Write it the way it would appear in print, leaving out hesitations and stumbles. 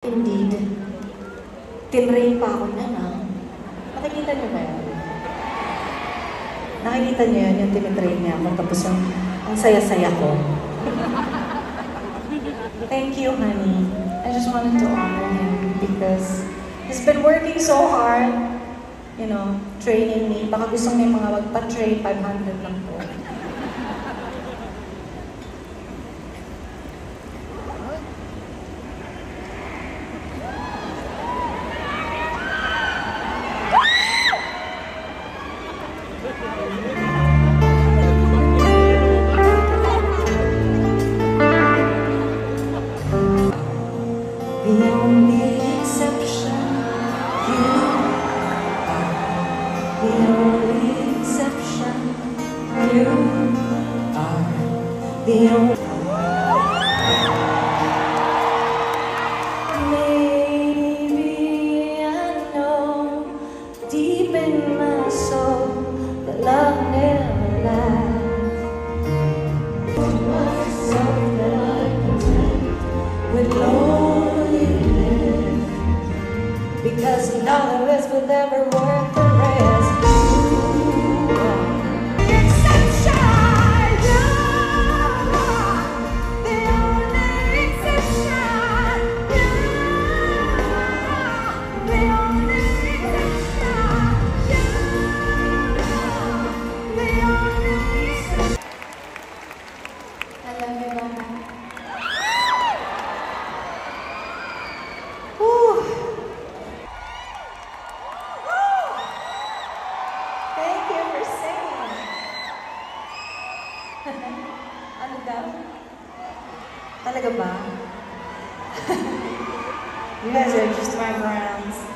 Indeed. Tinrain pa ako niyan, ha? Nakikita niyo ba yan? Nakikita niyo yan, yung tinitrain niya ako, tapos ang saya-saya ko. Thank you, honey. I just wanted to honor him because he's been working so hard, you know, training me. Baka gusto niya mga magpa-train, 500 lang po. The only exception, you are. The only exception, you are. The only. Maybe I know deep in my soul that love never lies. So that I pretend with loneliness, because none of us will ever work the rest. Thank you for singing. Ano daw? Talaga ba? You guys are just my friends.